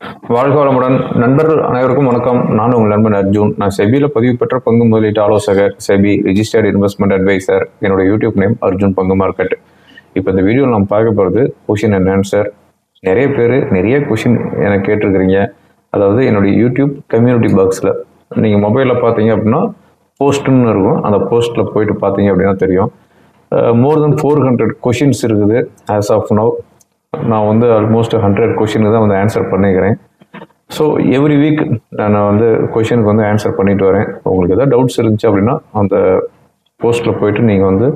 வாழ்க வளமுடன். நண்பர்கள் அனைவருக்கும் வணக்கம். நான் உங்கள் நண்பன் அர்ஜுன். நான் செபியில் பதிவு பெற்ற பங்கு முதலீட்டு ஆலோசகர், செபி ரிஜிஸ்டர்ட் இன்வெஸ்ட்மெண்ட் அட்வைசர். என்னோட யூடியூப் நேம் அர்ஜுன் பங்கு மார்க்கெட். இப்போ இந்த வீடியோவில் நம்ம பார்க்க போகிறது கொஷின் அண்ட் ஆன்சர். நிறைய பேர் நிறைய கொஷின் எனக்கு கேட்டிருக்கிறீங்க. அதாவது என்னுடைய யூடியூப் கம்யூனிட்டி பாக்ஸில் நீங்கள் மொபைலில் பார்த்தீங்க அப்படின்னா போஸ்ட்டுன்னு இருக்கும். அந்த போஸ்ட்டில் போயிட்டு பார்த்தீங்க அப்படின்னா தெரியும். மோர் தென் 400 கொஷின்ஸ் இருக்குது ஆஸ் ஆஃப் நவ். நான் வந்து ஆல்மோஸ்ட் 100 கொஷினுக்கு தான் வந்து ஆன்சர் பண்ணிக்கிறேன். ஸோ எவ்ரி வீக் நான் வந்து கொஷினுக்கு வந்து ஆன்சர் பண்ணிட்டு வரேன். உங்களுக்கு எதாவது டவுட்ஸ் இருந்துச்சு அப்படின்னா அந்த போஸ்ட்டில் போயிட்டு நீங்கள் வந்து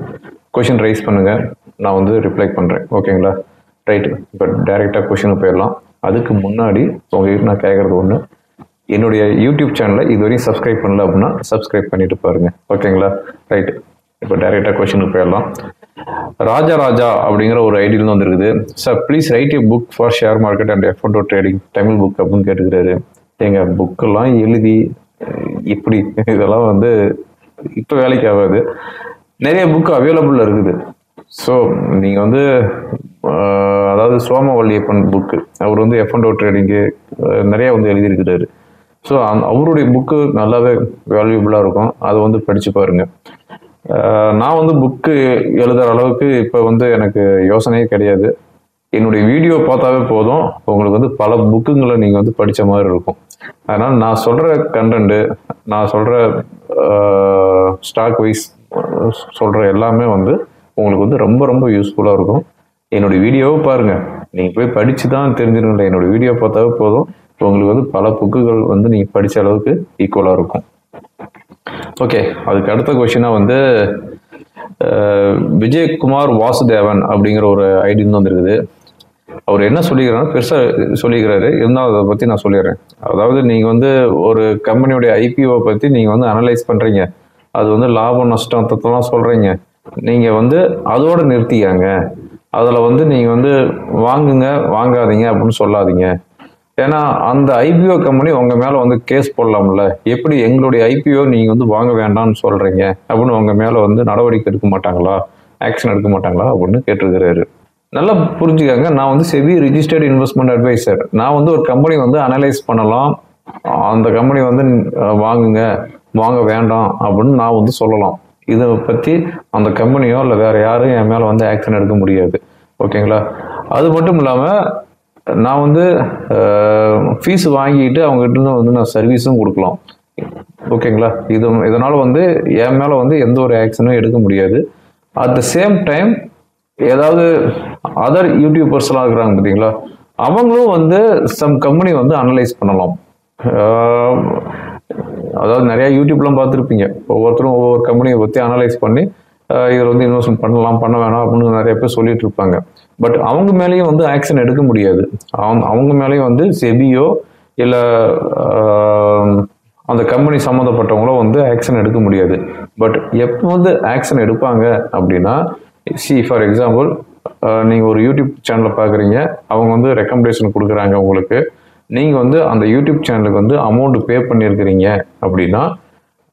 கொஷின் ரைஸ் பண்ணுங்கள், நான் வந்து ரிப்ளை பண்ணுறேன். ஓகேங்களா? ரைட்டு. இப்போ டைரெக்டாக கொஷினுக்கு போயிடலாம். அதுக்கு முன்னாடி உங்கள்கிட்ட நான் கேட்குறது ஒன்று, என்னுடைய யூடியூப் சேனலை இது வரையும் சப்ஸ்கிரைப் பண்ணல அப்படின்னா சப்ஸ்கிரைப் பண்ணிட்டு பாருங்கள். ஓகேங்களா? ரைட்டு. இப்போ டைரெக்டாக கொஷினுக்கு போயிடலாம். ராஜா அப்படிங்கிற ஒரு ஐடியில வந்துருக்குது. Sir please write A book for share market and F&O trading, Tamil book அப்படின்னு கேட்டுக்கிறாரு. எங்கள் புக்கெல்லாம் எழுதி இப்படி இதெல்லாம் வந்து இப்போ வேலைக்கு ஆகாது. நிறைய புக்கு அவைலபிள் இருக்குது. ஸோ நீங்கள் வந்து அதாவது சோமவல்லியப்பன் புக்கு, அவர் வந்து F&O ட்ரேடிங்கு நிறையா வந்து எழுதியிருக்கிறாரு. ஸோ அவருடைய புக்கு நல்லாவே வேல்யூபிளாக இருக்கும். அதை வந்து படித்து பாருங்கள். நான் வந்து புக்கு எழுதுகிற அளவுக்கு இப்போ வந்து எனக்கு யோசனையே கிடையாது. என்னுடைய வீடியோ பார்த்தாவே போதும், உங்களுக்கு வந்து பல புக்குங்களை நீங்கள் வந்து படித்த மாதிரி இருக்கும். அதனால் நான் சொல்கிற கண்டென்ட்டு, நான் சொல்கிற ஸ்டாக் வைஸ் சொல்கிற எல்லாமே வந்து உங்களுக்கு வந்து ரொம்ப ரொம்ப யூஸ்ஃபுல்லாக இருக்கும். என்னுடைய வீடியோவை பாருங்கள், நீங்கள் போய் படித்து தான் தெரிஞ்சிருக்கல. என்னுடைய வீடியோ பார்த்தாவே போதும், உங்களுக்கு வந்து பல புக்குகள் வந்து நீங்கள் படித்த அளவுக்கு ஈக்குவலாக இருக்கும். ஓகே, அதுக்கு அடுத்த கொஸ்டினாக வந்து விஜயகுமார் வாசுதேவன் அப்படிங்கிற ஒரு ஐடின்னு வந்துருக்குது. அவர் என்ன சொல்லிக்கிறாருன்னா பெருசாக சொல்லிக்கிறாரு, இருந்தாலும் அதை பற்றி நான் சொல்லிடுறேன். அதாவது நீங்கள் வந்து ஒரு கம்பெனியோடைய ஐபிஓ பற்றி நீங்கள் வந்து அனலைஸ் பண்ணுறீங்க, அது வந்து லாபம் நஷ்டத்தெல்லாம் சொல்கிறீங்க. நீங்கள் வந்து அதோடு நிறுத்திக்காங்க. அதில் வந்து நீங்கள் வந்து வாங்குங்க வாங்காதீங்க அப்படின்னு சொல்லாதீங்க. ஏன்னா அந்த ஐபிஓ கம்பெனி உங்கள் மேலே வந்து கேஸ் போடலாம்ல. எப்படி எங்களுடைய ஐபிஓ நீங்கள் வந்து வாங்க வேண்டாம்னு சொல்கிறீங்க அப்படின்னு உங்கள் மேலே வந்து நடவடிக்கை எடுக்க மாட்டாங்களா, ஆக்ஷன் எடுக்க மாட்டாங்களா அப்படின்னு கேட்டிருக்கிறாரு. நல்லா புரிஞ்சுக்காங்க, நான் வந்து செபி ரிஜிஸ்டர்ட் இன்வெஸ்ட்மெண்ட் அட்வைசர். நான் வந்து ஒரு கம்பெனி வந்து அனலைஸ் பண்ணலாம், அந்த கம்பெனி வந்து வாங்குங்க வாங்க வேண்டாம் அப்படின்னு நான் வந்து சொல்லலாம். இதை பற்றி அந்த கம்பெனியோ இல்லை வேறு யாரும் என் மேலே வந்து ஆக்ஷன் எடுக்க முடியாது. ஓகேங்களா? அது மட்டும் இல்லாமல் நான் வந்து ஃபீஸ் வாங்கிட்டு அவங்ககிட்ட வந்து நான் சர்வீஸும் கொடுக்கலாம். ஓகேங்களா? இதனால் வந்து என் மேலே வந்து எந்த ஒரு ஆக்ஷனும் எடுக்க முடியாது. அட் த சேம் டைம் ஏதாவது அதர் யூடியூபர்ஸ்லாம் இருக்கிறாங்க பார்த்தீங்களா, அவங்களும் வந்து சம் கம்பெனி வந்து அனலைஸ் பண்ணலாம். அதாவது நிறையா யூடியூப்லாம் பார்த்துருப்பீங்க, ஒவ்வொருத்தரும் ஒவ்வொரு கம்பெனியை பற்றி அனலைஸ் பண்ணி இதில் வந்து இன்வெஸ்ட்மெண்ட் பண்ணலாம் பண்ண வேணாம் அப்படின்னு நிறைய பேர் சொல்லிட்டு இருப்பாங்க. பட் அவங்க மேலேயும் வந்து ஆக்ஷன் எடுக்க முடியாது. அவங்க மேலேயும் வந்து செபியோ இல்லை அந்த கம்பெனி சம்மந்தப்பட்டவங்களோ வந்து ஆக்ஷன் எடுக்க முடியாது. பட் எப்போ வந்து ஆக்ஷன் எடுப்பாங்க அப்படின்னா, ஃபார் எக்ஸாம்பிள் நீங்கள் ஒரு யூடியூப் சேனலை பார்க்குறீங்க, அவங்க வந்து ரெக்கமெண்டேஷன் கொடுக்குறாங்க உங்களுக்கு. நீங்கள் வந்து அந்த யூடியூப் சேனலுக்கு வந்து அமௌண்ட் பே பண்ணியிருக்கிறீங்க அப்படின்னா,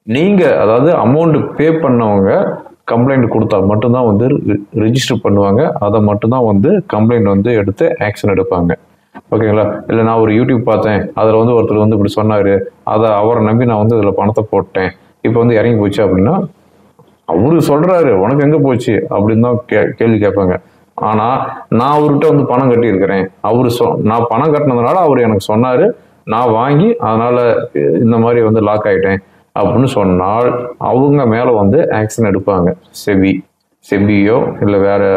நீங்கள் அதாவது அமௌண்ட் பே பண்ணவங்க கம்ப்ளைண்ட் கொடுத்தா மட்டும்தான் வந்து ரிஜிஸ்டர் பண்ணுவாங்க. அதை மட்டும்தான் வந்து கம்ப்ளைண்ட் வந்து எடுத்து ஆக்ஷன் எடுப்பாங்க. ஓகேங்களா? இல்லை நான் ஒரு யூடியூப் பார்த்தேன், அதில் வந்து ஒருத்தர் வந்து இப்படி சொன்னார், அதை அவரை நம்பி நான் வந்து இதில் பணத்தை போட்டேன், இப்போ வந்து இறங்கி போச்சு அப்படின்னா, அவரு சொல்கிறாரு உனக்கு எங்கே போச்சு அப்படின்னு தான் கேள்வி கேட்பாங்க. ஆனால் நான் அவர்கிட்ட வந்து பணம் கட்டியிருக்கிறேன், நான் பணம் கட்டினதுனால அவர் எனக்கு சொன்னார், நான் வாங்கி அதனால் இந்த மாதிரி வந்து லாக் ஆகிட்டேன் அப்படின்னு சொன்னால் அவங்க மேலே வந்து ஆக்ஷன் எடுப்பாங்க. செபியோ இல்லை வேறு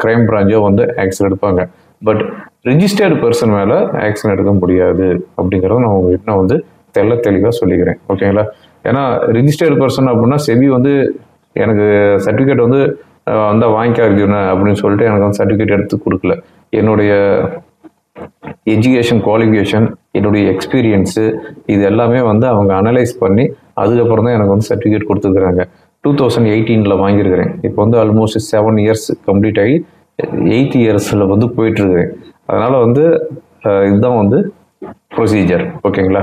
கிரைம் பிரான்ச்சோ வந்து ஆக்ஷன் எடுப்பாங்க. பட் ரிஜிஸ்டர்டு பர்சன் மேலே ஆக்ஷன் எடுக்க முடியாது அப்படிங்கிறத நான் உங்ககிட்ட வந்து தெளிவாக சொல்லிக்கிறேன். ஓகேங்களா? ஏன்னா ரிஜிஸ்டர்டு பர்சன் அப்படின்னா செபி வந்து எனக்கு சர்டிஃபிகேட் வந்து அந்த வாங்கிக்க அப்படின்னு சொல்லிட்டு எனக்கு வந்து சர்டிஃபிகேட் எடுத்து கொடுக்கல. என்னுடைய எஜுகேஷன் குவாலிஃபிகேஷன், என்னுடைய எக்ஸ்பீரியன்ஸு, இது எல்லாமே வந்து அவங்க அனலைஸ் பண்ணி அதுக்கப்புறம் தான் எனக்கு வந்து சர்டிஃபிகேட் கொடுத்துருக்குறாங்க. 2018 வாங்கியிருக்கிறேன். இப்போ வந்து ஆல்மோஸ்ட் 7 இயர்ஸ் கம்ப்ளீட் ஆகி 8th இயர்ஸில் வந்து போயிட்டுருக்கிறேன். அதனால் வந்து இதுதான் வந்து ப்ரொசீஜர். ஓகேங்களா?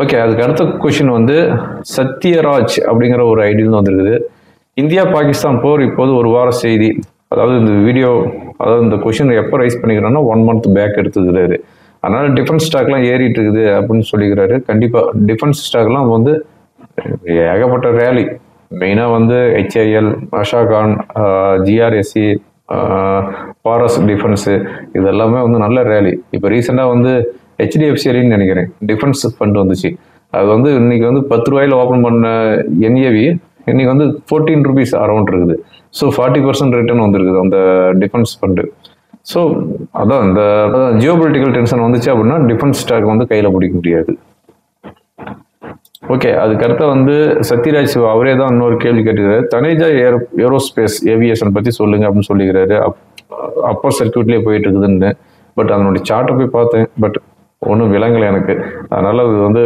ஓகே, அதுக்கு அடுத்த கொஷின் வந்து சத்யராஜ் அப்படிங்கிற ஒரு ஐடியில் வந்துருக்குது. இந்தியா பாகிஸ்தான் போர் இப்போது ஒரு வார செய்தி. அதாவது இந்த வீடியோ, அதாவது இந்த கொஷின் எப்போ ரைஸ் பண்ணிக்கிறான்னா 1 month பேக் எடுத்துக்கிறாரு. அதனால டிஃபென்ஸ் ஸ்டாக்லாம் ஏறிட்டு இருக்குது அப்படின்னு சொல்லிக்கிறாரு. கண்டிப்பாக டிஃபென்ஸ் ஸ்டாக்லாம் வந்து ஏகப்பட்ட ரேலி, மெயினாக வந்து ஹெச்ஐஎல், அஷாகான், ஜிஆர்எஸ்சி, பாரஸ் டிஃபென்ஸு, இதெல்லாமே வந்து நல்ல ரேலி. இப்போ ரீசெண்டாக வந்து ஹெச்டிஎஃப்சிஎல்னு நினைக்கிறேன் டிஃபென்ஸ் ஃபண்ட் வந்துச்சு. அது வந்து இன்னைக்கு வந்து 10 ரூபாயில் ஓப்பன் பண்ண என்ஏவி இன்னைக்கு வந்து 14 rupees அரௌண்ட் இருக்குது. ஸோ 40% ரிட்டர்ன் வந்துருக்குது அந்த டிஃபென்ஸ் ஃபண்டு. ஸோ அதான் இந்த ஜியோபொலிட்டிக்கல் டென்ஷன் வந்துச்சு அப்படின்னா டிஃபென்ஸ் ஸ்டாக் வந்து கையில் பிடிக்க முடியாது. ஓகே, அதுக்கடுத்த வந்து சத்யராஜ் சிவா அவரே தான் இன்னொரு கேள்வி கேட்டுக்கிறாரு. தனேஜா ஏரோஸ்பேஸ் ஏவியேஷன் பற்றி சொல்லுங்க அப்படின்னு சொல்லிக்கிறாரு. அப்பர் சர்க்கியூட்லேயே போயிட்டு இருக்குதுன்னு. பட் அதனுடைய சார்ட்டை போய் பார்த்தேன், பட் ஒன்றும் விளங்கலை எனக்கு. அதனால அது வந்து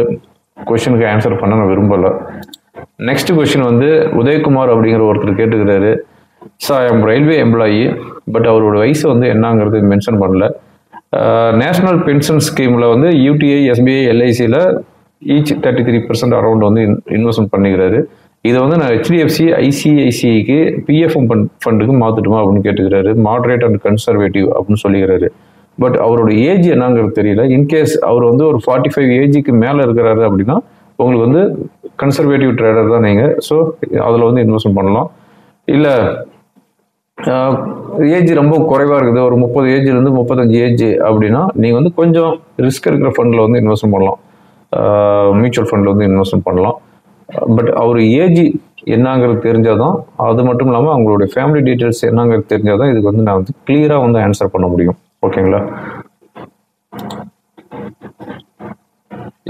கொஷனுக்கு ஆன்சர் பண்ண நான் விரும்பலை. நெக்ஸ்ட் கொஷின் வந்து உதயகுமார் அப்படிங்கிற ஒருத்தர் கேட்டுக்கிறாரு. Sir I'm railway employee, but அவரோட வயசு வந்து என்னங்கிறது மென்ஷன் பண்ணல. நேஷனல் பென்ஷன் ஸ்கீமில் வந்து யூடிஐ, எஸ்பிஐ, எல்ஐசியில் ஈச் 33% அரௌண்ட் வந்து இன்வெஸ்ட்மெண்ட் பண்ணிக்கிறாரு. இதை வந்து நான் ஹெச்டிஎஃப்சி, ஐசிஐசிஐக்கு பிஎஃப்எம் ஃபண்டுக்கு மாற்றட்டுமா அப்படின்னு கேட்டுக்கிறாரு. மாடரேட் அண்ட் கன்சர்வேட்டிவ் அப்படின்னு சொல்லிக்கிறாரு. பட் அவரோட ஏஜ் என்னங்கிறது தெரியல. இன்கேஸ் அவர் வந்து ஒரு 45 ஏஜுக்கு மேலே இருக்கிறாரு அப்படின்னா உங்களுக்கு வந்து கன்சர்வேட்டிவ் ட்ரேடர் தான் நீங்கள். ஸோ அதில் வந்து இன்வெஸ்ட்மெண்ட் பண்ணலாம். இல்லை ஏஜ் ரொம்ப குறைவாக இருக்குது, ஒரு 30 ஏஜ்லேருந்து 35 ஏஜ் அப்படின்னா நீங்கள் வந்து கொஞ்சம் ரிஸ்க் இருக்கிற ஃபண்டில் வந்து இன்வெஸ்ட்மெண்ட் பண்ணலாம், மியூச்சுவல் ஃபண்டில் வந்து இன்வெஸ்ட்மெண்ட் பண்ணலாம். பட் அவர் ஏஜ் என்னங்கிறது தெரிஞ்சால் தான், அது மட்டும் இல்லாமல் அவங்களுடைய ஃபேமிலி டீட்டெயில்ஸ் என்னங்கிறது தெரிஞ்சால் தான் இதுக்கு வந்து நான் வந்து கிளியராக வந்து ஆன்சர் பண்ண முடியும். ஓகேங்களா?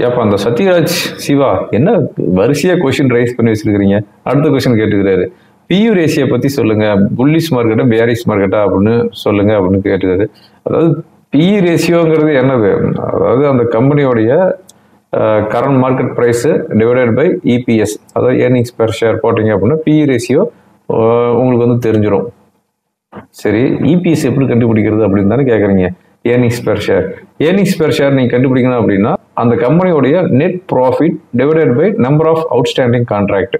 ஏப்பா அந்த சத்யராஜ் சிவா என்ன வரிசையாக கொஷின் ரைஸ் பண்ணி வச்சிருக்கிறீங்க? அடுத்த கொஷின் கேட்டுக்கிறாரு. பியூ ரேஷியை பற்றி சொல்லுங்க, புல்லிஷ் மார்க்கெட்டா பேரிஷ் மார்க்கெட்டா அப்படின்னு சொல்லுங்க அப்படின்னு கேட்டுக்கிறாரு. அதாவது பிஇ ரேஷியோங்கிறது என்னது? அதாவது அந்த கம்பெனியோடைய current market price divided by EPS, அதாவது ஏர்னிங்ஸ் பெர் ஷேர் போட்டிங்க அப்படின்னா பிஇ ரேஷியோ உங்களுக்கு வந்து தெரிஞ்சிடும். சரி, இபிஎஸ் எப்படி கண்டுபிடிக்கிறது அப்படின்னு தானே கேட்குறீங்க? Earnings per share. Earnings per share நீங்கள் கண்டுபிடிக்கணும் அப்படின்னா அந்த கம்பெனியோடைய net profit divided by number of outstanding contract,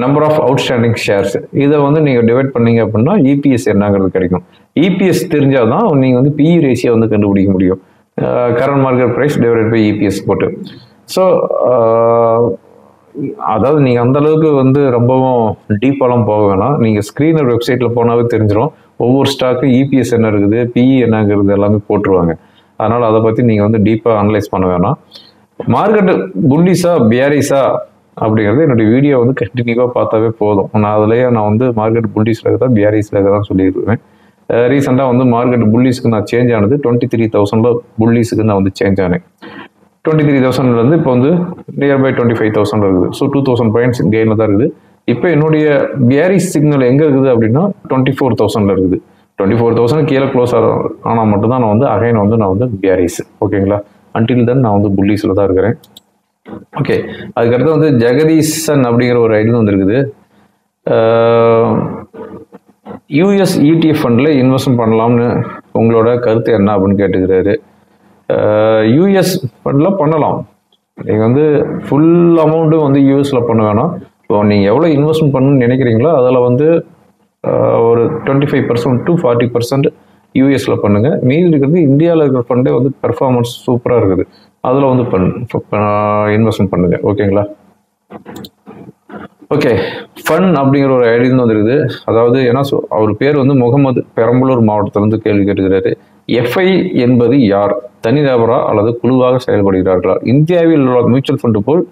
number of outstanding shares, இதை வந்து நீங்கள் டிவைட் பண்ணீங்க அப்படின்னா இபிஎஸ் என்னங்கிறது கிடைக்கும். இபிஎஸ் தெரிஞ்சால் தான் நீங்கள் வந்து பிஇ ரேஷியோ வந்து கண்டுபிடிக்க முடியும். Current market price divided by EPS போட்டு. ஸோ அதாவது நீங்கள் அந்தளவுக்கு வந்து ரொம்பவும் டீப்பாலாம் போக வேணாம். நீங்கள் ஸ்க்ரீனர் வெப்சைட்டில் போனாவே தெரிஞ்சிடும். ஒவ்வொரு ஸ்டாக்கும் இபிஎஸ் என்ன இருக்குது, பிஇ என்னங்கிறது எல்லாமே போட்டுருவாங்க. அதனால் அதை பற்றி நீங்கள் வந்து டீப்பாக அனலைஸ் பண்ண வேணாம். மார்க்கெட்டு புல்லிஸா பேரிஸா அப்படிங்கிறது என்னுடைய வீடியோ வந்து கண்டினியூவாக பார்த்தாவே போதும். நான் அதுலேயே நான் வந்து மார்க்கெட் புல்லிஸில் இருக்கா பேரிஸில் இருக்கதான் சொல்லியிருக்கேன். ரீசெண்டாக வந்து மார்க்கெட் புல்லிஸ்க்கு நான் சேஞ்ச் ஆனது 23,000 புல்லிஸுக்கு நான் வந்து சேஞ்ச் ஆனேன். 23,000 இப்போ வந்து நியர்பை 25,000 இருக்குது. ஸோ 2,000 பாயிண்ட்ஸ் கெயினில் தான் இருக்குது. இப்போ என்னுடைய பேரிஸ் சிக்னல் எங்கே இருக்குது அப்படின்னா 24,000 இருக்குது. 24,000 கீழே க்ளோஸ் ஆனால் மட்டும்தான் நான் வந்து அகைன் வந்து நான் வந்து பேரிஸ். ஓகேங்களா? அன்டில் தென் நான் வந்து புல்லிஸில் தான் இருக்கிறேன். ஓகே, அதுக்கடுத்து வந்து ஜெகதீசன் அப்படிங்கிற ஒரு ஐடி வந்துருக்குது. யூஎஸ் இடிஎஃப் ஃபண்டில் இன்வெஸ்ட்மெண்ட் பண்ணலாம்னு உங்களோட கருத்து என்ன அப்படின்னு கேட்டுக்கிறாரு. யூஎஸ் ஃபண்டில் பண்ணலாம். நீங்கள் வந்து ஃபுல் அமௌண்ட்டும் வந்து யூஎஸில் பண்ண வேணாம். இப்போ நீங்கள் எவ்வளோ இன்வெஸ்ட்மெண்ட் பண்ணணும்னு நினைக்கிறீங்களோ அதில் வந்து ஒரு 25% to 40% யூஎஸில் பண்ணுங்கள். மீதி இருக்கிறது இந்தியாவில் இருக்கிற ஃபண்டே வந்து பெர்ஃபார்மன்ஸ் சூப்பராக இருக்குது, அதில் வந்து இன்வெஸ்ட்மெண்ட் பண்ணுங்கள். ஓகேங்களா? ஓகே, ஃபன் அப்படிங்கிற ஒரு ஐடி வந்துருக்குது. அதாவது ஏன்னா அவர் பேர் வந்து முகமது, பெரம்பலூர் மாவட்டத்திலிருந்து கேள்வி கேட்டுக்கிறாரு. எஃப்ஐ என்பது யார்? தனிநபரா அல்லது குழுவாக செயல்படுகிறார்களா? இந்தியாவில் உள்ள மியூச்சுவல் ஃபண்டு போல்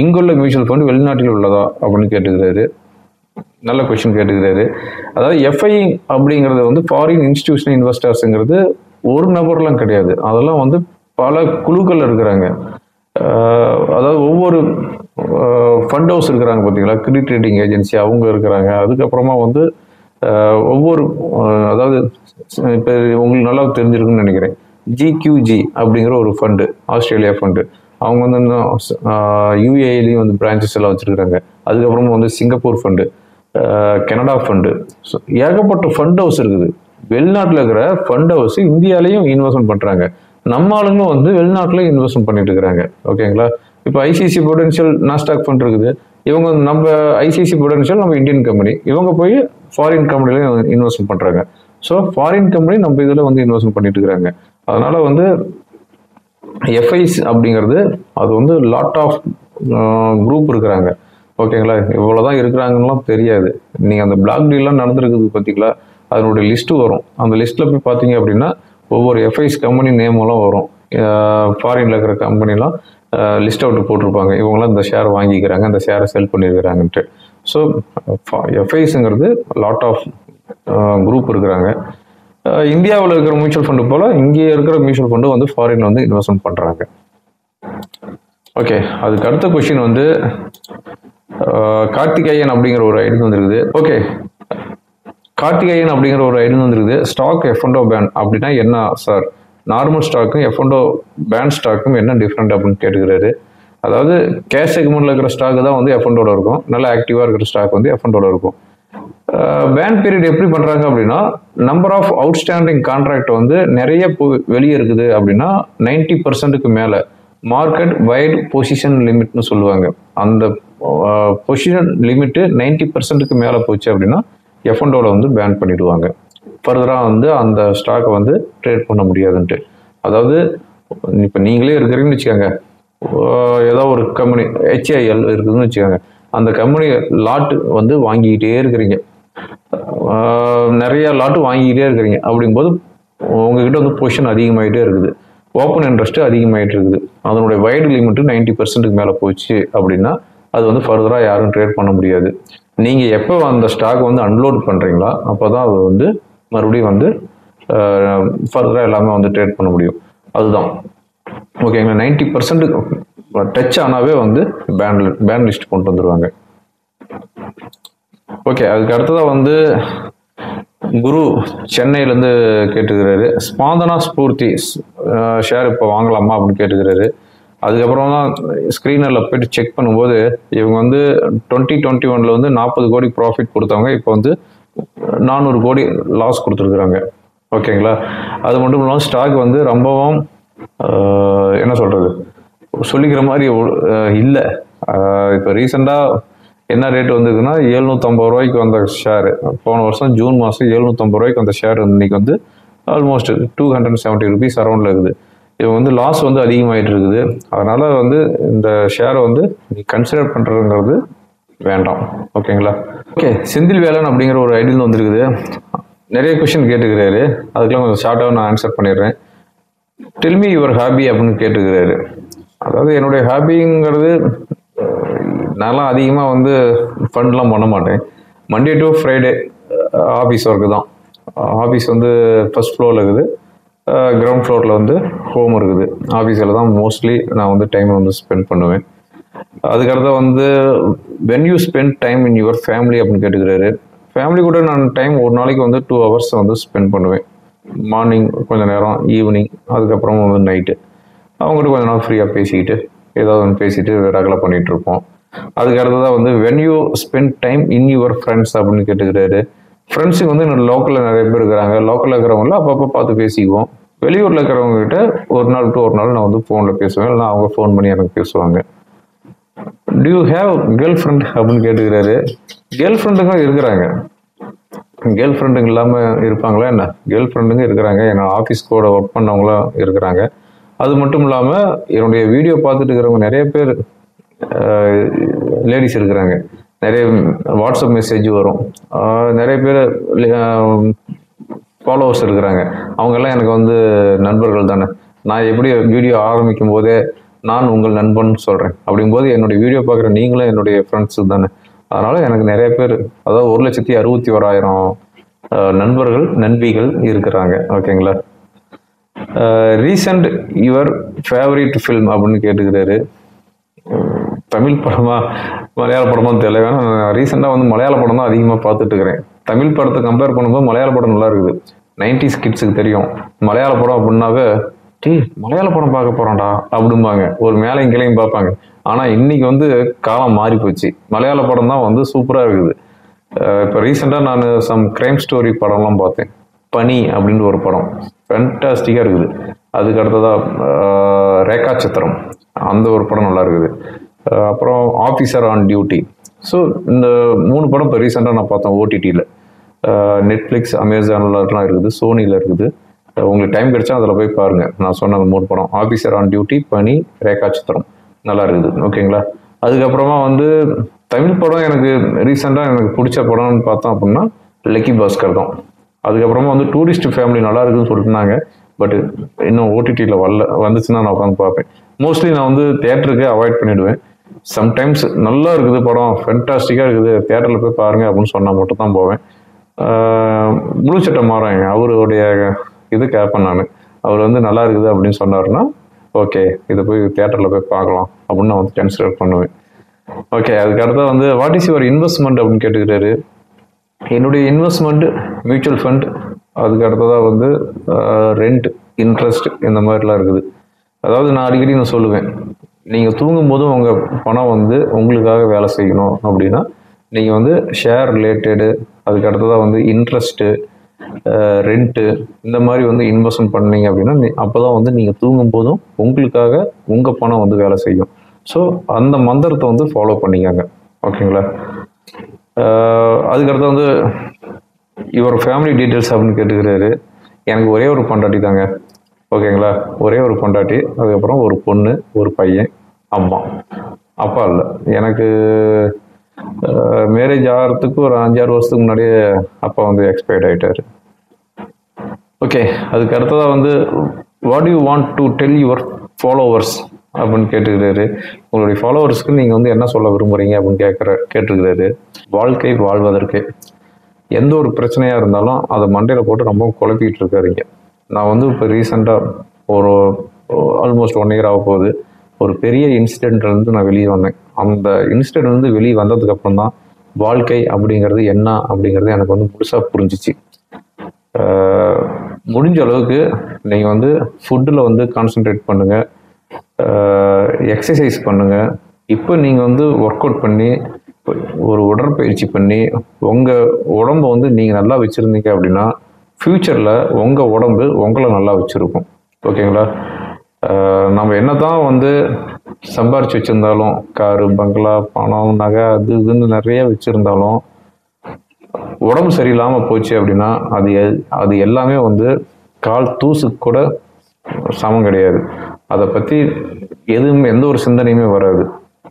இங்குள்ள மியூச்சுவல் ஃபண்டு வெளிநாட்டில் உள்ளதா அப்படின்னு கேட்டுக்கிறாரு. நல்ல கொஸ்டின் கேட்டுக்கிறாரு. அதாவது எஃப்ஐ அப்படிங்கிறது வந்து ஃபாரின் இன்ஸ்டிடியூஷனல் இன்வெஸ்டர்ஸுங்கிறது ஒரு நபர்லாம் கிடையாது, அதெல்லாம் வந்து பல குழுக்கள் இருக்கிறாங்க. அதாவது ஒவ்வொரு ஃபண்ட் ஹவுஸ் இருக்கிறாங்க பார்த்தீங்களா, கிரெடிட் ரேட்டிங் ஏஜென்சி அவங்க இருக்கிறாங்க. அதுக்கப்புறமா வந்து ஒவ்வொரு அதாவது இப்போ உங்களுக்கு நல்லா தெரிஞ்சிருக்குன்னு நினைக்கிறேன், ஜிக்யூஜி அப்படிங்கிற ஒரு ஃபண்டு, ஆஸ்திரேலியா ஃபண்டு, அவங்க வந்து இன்னும் யூஏஇலையும் வந்து பிரான்ச்சஸ் எல்லாம் வச்சுருக்குறாங்க. அதுக்கப்புறமா வந்து Singapore fund, Canada fund, so ஏகப்பட்ட ஃபண்ட் ஹவுஸ் இருக்குது. வெளிநாட்டில் இருக்கிற ஃபண்ட் ஹவுஸ் இந்தியாலையும் இன்வெஸ்ட்மெண்ட் பண்ணுறாங்க. நம்ம ஆளுங்களும் வந்து வெளிநாட்டிலையும் இன்வெஸ்ட்மெண்ட் பண்ணிட்டு இருக்கிறாங்க. ஓகேங்களா? இப்போ ஐசிசி பொடென்ஷியல் நாஸ்டாக் ஃபண்ட் இருக்குது. இவங்க நம்ம ஐசிசி பொடென்ஷியல் நம்ம இந்தியன் கம்பெனி, இவங்க போய் ஃபாரின் கம்பெனிலையும் இன்வெஸ்ட்மெண்ட் பண்ணுறாங்க. ஸோ ஃபாரின் கம்பெனி நம்ம இதில் வந்து இன்வெஸ்ட்மெண்ட் பண்ணிட்டு இருக்கிறாங்க. அதனால வந்து எஃப்ஐஸ் அப்படிங்கிறது அது வந்து லாட் ஆஃப் குரூப் இருக்கிறாங்க. ஓகேங்களா, இவ்வளோதான் இருக்கிறாங்கலாம் தெரியாது. நீங்கள் அந்த பிளாக் டீல்லாம் நடந்துருக்குது பார்த்தீங்களா, அதனுடைய லிஸ்ட்டு வரும். அந்த லிஸ்ட்டில் போய் பார்த்தீங்க அப்படின்னா ஒவ்வொரு எஃப்ஐஸ் கம்பெனி நேமெல்லாம் வரும். ஃபாரினில் இருக்கிற கம்பெனிலாம் லிஸ்ட் அவுட் போட்டிருப்பாங்க. இவங்களாம் இந்த ஷேர் வாங்கிக்கிறாங்க, இந்த ஷேரை செல் பண்ணியிருக்கிறாங்கன்ட்டு. ஸோ எஃப்ஐஸுங்கிறது லாட் ஆஃப் குரூப் இருக்கிறாங்க. இந்தியாவில் இருக்கிற மியூச்சுவல் ஃபண்டு போல் இங்கே இருக்கிற மியூச்சுவல் ஃபண்டு வந்து ஃபாரினில் வந்து இன்வெஸ்ட்மெண்ட் பண்ணுறாங்க. ஓகே, அதுக்கு அடுத்த கொஸ்டின் வந்து கார்த்திகேயன் அப்படிங்கிற ஒரு ஐடி வந்துருக்குது. ஓகே, கார்த்திகேயன் அப்படிங்கிற ஒரு ஐடி வந்துருக்குது. ஸ்டாக் எஃப்என்டோ பேன் அப்படின்னா என்ன சார்? நார்மல் ஸ்டாக்கும் எஃப்என்டோ பேன் ஸ்டாக்கும் என்ன டிஃப்ரெண்ட் அப்படின்னு கேட்டுக்கிறாரு. அதாவது கேஷ் செக்மெண்ட்டில் இருக்கிற ஸ்டாக் தான் வந்து எஃப்என்டோட இருக்கும். நல்லா ஆக்டிவாக இருக்கிற ஸ்டாக் வந்து எஃப்என்டோட இருக்கும். பேன் பீரியட் எப்படி பண்ணுறாங்க அப்படின்னா, நம்பர் ஆஃப் அவுட்ஸ்டாண்டிங் கான்ட்ராக்ட் வந்து நிறைய வெளியே இருக்குது அப்படின்னா 90% மேலே மார்க்கெட் வைட் பொசிஷன் லிமிட்னு சொல்லுவாங்க. அந்த பொசிஷன் லிமிட்டு 90% மேலே போச்சு அப்படின்னா எஃப்என்டோவில் வந்து பேன் பண்ணிடுவாங்க. ஃபர்தராக வந்து அந்த ஸ்டாக்கை வந்து ட்ரேட் பண்ண முடியாதுன்ட்டு. அதாவது இப்போ நீங்களே இருக்கிறீங்கன்னு வச்சுக்கோங்க, ஏதோ ஒரு கம்பெனி HIL இருக்குதுன்னு வச்சுக்கோங்க, அந்த கம்பெனி லாட்டு வந்து வாங்கிக்கிட்டே இருக்கிறீங்க, நிறைய லாட்டு வாங்கிக்கிட்டே இருக்கிறீங்க. அப்படிங்கும்போது உங்ககிட்ட வந்து பொசிஷன் அதிகமாகிட்டே இருக்குது, ஓப்பன் இன்ட்ரெஸ்ட்டு அதிகமாகிட்டு இருக்குது. அதனுடைய வைடு லிமிட்டு 90% மேலே போச்சு அப்படின்னா அது வந்து ஃபர்தராக யாரும் ட்ரேட் பண்ண முடியாது. நீங்கள் எப்போ அந்த ஸ்டாக் வந்து அன்லோட் பண்ணுறீங்களா அப்போ தான் அது வந்து மறுபடியும் வந்து ஃபர்தராக எல்லாமே வந்து ட்ரேட் பண்ண முடியும். அதுதான் ஓகேங்களா. 90% டச் ஆனாவே வந்து பேன் லிஸ்ட் கொண்டு வந்துடுவாங்க. ஓகே, அதுக்கு அடுத்ததாக வந்து குரு சென்னையிலேருந்து கேட்டுக்கிறாரு. ஸ்பாந்தனா ஸ்பூர்த்தி ஷேர் இப்போ வாங்கலாமா அப்படின்னு கேட்டுக்கிறாரு. அதுக்கப்புறம் தான் ஸ்க்ரீனரில் போய்ட்டு செக் பண்ணும்போது இவங்க வந்து 2021 வந்து 40 கோடி ப்ராஃபிட் கொடுத்தவங்க இப்போ வந்து 400 கோடி லாஸ் கொடுத்துருக்குறாங்க. ஓகேங்களா. அது மட்டும் இல்லாமல் ஸ்டாக் வந்து ரொம்பவும் என்ன சொல்கிறது, சொல்லிக்கிற மாதிரி இல்லை. இப்போ ரீசெண்டாக என்ன ரேட் வந்துருக்குன்னா 750 ரூபாய்க்கு வந்த ஷேரு போன வருஷம் ஜூன் மாதம் 750 ரூபாய்க்கு வந்த ஷேர் இன்னைக்கு வந்து ஆல்மோஸ்ட் 270 ருபீஸ் அரௌண்டில் இருக்குது. இவங்க வந்து லாஸ் வந்து அதிகமாகிட்டு இருக்குது. அதனால் வந்து இந்த ஷேரை வந்து நீ கன்சிடர் பண்ணுறதுங்கிறது வேண்டாம். ஓகேங்களா. ஓகே, செந்தில் வேலன் அப்படிங்கிற ஒரு ஐடியில் வந்துருக்குது. நிறைய கொஷின் கேட்டுக்கிறாரு, அதுக்கெல்லாம் கொஞ்சம் ஷார்ட்டாக நான் ஆன்சர் பண்ணிடுறேன். டெல்மி யுவர் ஹாபி அப்படின்னு கேட்டுக்கிறாரு. அதாவது என்னுடைய ஹாபிங்கிறது, நான்லாம் அதிகமாக வந்து ஃபண்ட்லாம் பண்ண மாட்டேன். Monday to Friday office work தான். ஆஃபீஸ் வந்து ஃபர்ஸ்ட் ஃப்ளோரில் இருக்குது, கிரவுண்ட் ஃப்ளோரில் வந்து ஹோம் இருக்குது. ஆஃபீஸில் தான் மோஸ்ட்லி நான் வந்து டைம் வந்து ஸ்பெண்ட் பண்ணுவேன். அதுக்கடுத்த வந்து when you spend time in your family அப்படின்னு கேட்டுக்கிறாரு. ஃபேமிலி கூட நான் டைம் ஒரு நாளைக்கு வந்து 2 hours வந்து ஸ்பெண்ட் பண்ணுவேன். மார்னிங் கொஞ்சம் நேரம், ஈவினிங், அதுக்கப்புறம் வந்து நைட்டு அவங்ககிட்ட கொஞ்சம் நேரம் ஃப்ரீயாக பேசிக்கிட்டு ஏதாவது ஒன்று பேசிட்டு ரகலை பண்ணிகிட்டு இருப்போம். அதுக்கு அடுத்ததாக வந்து when you spend time in your friends அப்படின்னு கேட்டுக்கிறாரு. ஃப்ரெண்ட்ஸுக்கு வந்து என்னோட லோக்கலில் நிறைய பேர் இருக்கிறாங்க. லோக்கலில் இருக்கிறவங்கள அப்பப்போ பார்த்து பேசிக்குவோம். வெளியூரில் இருக்கிறவங்க கிட்ட ஒரு நாள் டு ஒரு நாள் நான் வந்து ஃபோனில் பேசுவேன், இல்லைனா அவங்க ஃபோன் பண்ணி எனக்கு பேசுவாங்க. To you have girl friend அப்படின்னு கேட்டுக்கிறாரு. கேர்ள் ஃப்ரெண்டுங்க இருக்கிறாங்க. கேர்ள் ஃப்ரெண்டுங்க இல்லாமல் இருப்பாங்களா என்ன? கேர்ள் ஃப்ரெண்டுங்க இருக்கிறாங்க. என்னோட ஆஃபீஸ் கூட ஒர்க் பண்ணவங்களாம் இருக்கிறாங்க. அது மட்டும் இல்லாமல் என்னுடைய வீடியோ பார்த்துட்டு இருக்கிறவங்க நிறைய பேர் லேடிஸ் இருக்கிறாங்க. நிறைய வாட்ஸ்அப் மெசேஜ் வரும், நிறைய பேர் ஃபாலோவர்ஸ் இருக்கிறாங்க. அவங்கெல்லாம் எனக்கு வந்து நண்பர்கள் தானே. நான் எப்படி வீடியோ ஆரம்பிக்கும் போதே நான் உங்கள் நண்பன் சொல்கிறேன், அப்படிங்கும்போது என்னுடைய வீடியோ பார்க்குற நீங்களும் என்னுடைய ஃப்ரெண்ட்ஸு தானே. அதனால் எனக்கு நிறைய பேர், அதாவது 1,61,000 நண்பர்கள் நண்பிகள் இருக்கிறாங்க. ஓகேங்களா. ரீசெண்ட் யுவர் ஃபேவரட் ஃபில்ம் அப்படின்னு கேட்டுக்கிறாரு. தமிழ் படமா மலையாள படமான்னு தெரியல. வேணா நான் ரீசெண்டாக வந்து மலையாள படம் தான் அதிகமாக பார்த்துட்டு இருக்கிறேன். தமிழ் படத்தை கம்பேர் பண்ணும்போது மலையாள படம் நல்லா இருக்குது. 90s கிட்ஸுக்கு தெரியும் மலையாள படம் அப்படின்னாவே, மலையாள படம் பார்க்க போகிறான்டா அப்படிம்பாங்க. ஒரு மேலையும் கிளையும் பார்ப்பாங்க. ஆனால் இன்னைக்கு வந்து காலம் மாறி போச்சு. மலையாள படம் தான் வந்து சூப்பராக இருக்குது. இப்போ ரீசெண்டாக நான் சம் கிரைம் ஸ்டோரி படம்லாம் பார்த்தேன். பனி அப்படின்னு ஒரு படம் ஃபேண்டாஸ்டிக்காக இருக்குது. அதுக்கு அடுத்ததாக ரேகா சித்திரம், அந்த ஒரு படம் நல்லா இருக்குது. அப்புறம் ஆஃபீஸர் ஆன் டியூட்டி. ஸோ இந்த 3 படம் இப்போ ரீசெண்டாக நான் பார்த்தேன் ஓடிடியில். நெட்ஃப்ளிக்ஸ், அமேசான்லாம் இருக்குது, சோனியில் இருக்குது. உங்களுக்கு டைம் கிடைச்சா அதில் போய் பாருங்கள். நான் சொன்ன அந்த 3 படம், ஆஃபீஸர் ஆன் டியூட்டி, பனி, ரேகா சித்திரம், நல்லா இருக்குது. ஓகேங்களா. அதுக்கப்புறமா வந்து தமிழ் படம் எனக்கு ரீசெண்டாக எனக்கு பிடிச்ச படம்னு பார்த்தோம் அப்படின்னா லக்கி பாஸ்கர் தான். அதுக்கப்புறமா வந்து டூரிஸ்ட் ஃபேமிலி நல்லா இருக்குதுன்னு சொல்லிட்டுனாங்க. பட் இன்னும் ஓடிடியில் வந்துச்சுன்னா நான் உட்காந்து பார்ப்பேன். மோஸ்ட்லி நான் வந்து தேட்டருக்கு அவாய்ட் பண்ணிவிடுவேன். சம்டைம்ஸ் நல்லா இருக்குது படம், ஃபென்டாஸ்டிக்காக இருக்குது, தேட்டரில் போய் பாருங்கள் அப்படின்னு சொன்னால் மட்டும் தான் போவேன். முழு சட்டை மாறாங்க அவருடைய இது கேட்பேன் நான். அவர் வந்து நல்லா இருக்குது அப்படின்னு சொன்னார்னா ஓகே இதை போய் தேட்டரில் போய் பார்க்கலாம் அப்படின்னு நான் வந்து கன்சிடர் பண்ணுவேன். ஓகே, அதுக்கு அடுத்தா வந்து வாட் இஸ் யுவர் இன்வெஸ்ட்மெண்ட் அப்படின்னு கேட்டுக்கிறாரு. என்னுடைய இன்வெஸ்ட்மெண்ட் மியூச்சுவல் ஃபண்ட், அதுக்கு அடுத்ததாக வந்து ரெண்ட், இன்ட்ரெஸ்ட், இந்த மாதிரிலாம் இருக்குது. அதாவது நான் அடிக்கடி நான் சொல்லுவேன், நீங்கள் தூங்கும் போதும் உங்கள் பணம் வந்து உங்களுக்காக வேலை செய்யணும் அப்படின்னா நீங்கள் வந்து ஷேர் ரிலேட்டடு, அதுக்கு அடுத்ததாக வந்து இன்ட்ரெஸ்ட்டு, ரெண்ட்டு, இந்த மாதிரி வந்து இன்வெஸ்ட்மெண்ட் பண்ணீங்க அப்படின்னா அப்போ தான் வந்து நீங்கள் தூங்கும் போதும் உங்களுக்காக உங்கள் பணம் வந்து வேலை செய்யும். ஸோ அந்த மந்திரத்தை வந்து ஃபாலோ பண்ணிக்காங்க. ஓகேங்களா. அதுக்கடுத்து வந்து இவர் ஃபேமிலி டீட்டெயில்ஸ் அப்படின்னு கேட்டுக்கிறாரு. எனக்கு ஒரே ஒரு பொண்டாட்டி தாங்க. ஓகேங்களா, ஒரே ஒரு பொண்டாட்டி, அதுக்கப்புறம் ஒரு பொண்ணு, ஒரு பையன், அம்மா, அப்பா இல்லை. எனக்கு மேரேஜ் ஆகிறதுக்கு ஒரு 5-6 வருஷத்துக்கு முன்னாடியே அப்பா வந்து எக்ஸ்பயர்ட் ஆகிட்டார். ஓகே, அதுக்கு அடுத்ததாக வந்து what you want to tell your followers அப்படின்னு கேட்டுக்கிறாரு. உங்களுடைய ஃபாலோவர்ஸ்க்கு நீங்கள் வந்து என்ன சொல்ல விரும்புகிறீங்க அப்படின்னு கேட்டுக்கிறாரு. வாழ்க்கை வாழ்வதற்கு எந்த ஒரு பிரச்சனையாக இருந்தாலும் அதை மண்டையில் போட்டு ரொம்ப குழப்பிக்கிட்டு இருக்காருங்க. நான் வந்து இப்போ ரீசெண்டாக ஒரு ஆல்மோஸ்ட் 1 இயர் ஆக போகுது, ஒரு பெரிய இன்சிடென்ட்லேருந்து நான் வெளியே வந்தேன். அந்த இன்சிடென்ட்லேருந்து வெளியே வந்ததுக்கப்புறம் தான் வாழ்க்கை அப்படிங்கிறது என்ன அப்படிங்கிறது எனக்கு வந்து முழுசாக புரிஞ்சிச்சு. முடிஞ்ச அளவுக்கு நீங்கள் வந்து ஃபுட்டில் வந்து கான்சன்ட்ரேட் பண்ணுங்கள், எக்ஸசைஸ் பண்ணுங்கள். இப்போ நீங்கள் வந்து ஒர்க் அவுட் பண்ணி ஒரு உடற்பயிற்சி பண்ணி உங்கள் உடம்பை வந்து நீங்கள் நல்லா வச்சுருந்தீங்க அப்படின்னா ஃப்யூச்சரில் உங்கள் உடம்பு உங்களை நல்லா வச்சுருக்கும். ஓகேங்களா. நம்ம என்ன தான் வந்து சம்பாரிச்சு வச்சுருந்தாலும், காரு, பங்களா, பணம், நகை, அது இதுன்னு நிறைய வச்சுருந்தாலும் உடம்பு சரியில்லாமல் போச்சு அப்படின்னா அது எல்லாமே வந்து கால் தூசுக்கு கூட சமம் கிடையாது. அதை பற்றி எந்த ஒரு சிந்தனையுமே வராது.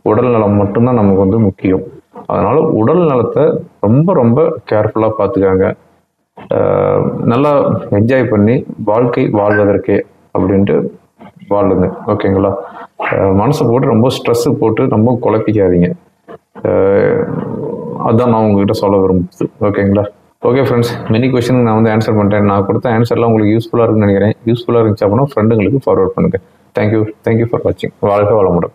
உடல் நலம் மட்டும்தான் நமக்கு வந்து முக்கியம். அதனால் உடல் நலத்தை ரொம்ப ரொம்ப கேர்ஃபுல்லாக பார்த்துக்காங்க. நல்லா என்ஜாய் பண்ணி வாழ்க்கை வாழ்வதற்கே அப்படின்ட்டு வாழுங்க. ஓகேங்களா. மனசை போட்டு ரொம்ப ஸ்ட்ரெஸ்ஸு போட்டு ரொம்ப குழப்பிக்காதீங்க. அதுதான் நான் உங்ககிட்ட சொல்ல விரும்புது. ஓகேங்களா. ஓகே ஃப்ரெண்ட்ஸ், மெனி கொஸ்டின் நான் வந்து ஆன்சர் பண்ணிட்டேன். நான் கொடுத்த ஆன்சர்லாம் உங்களுக்கு யூஸ்ஃபுல்லாக இருக்குன்னு நினைக்கிறேன். யூஸ்ஃபுல்லாக இருந்துச்சு அப்படின்னா ஃப்ரெண்டுங்களுக்கு ஃபார்வர்ட் பண்ணுங்கள். தேங்க்யூ ஃபார் வாட்சிங். வாழ்க வளமுடன்.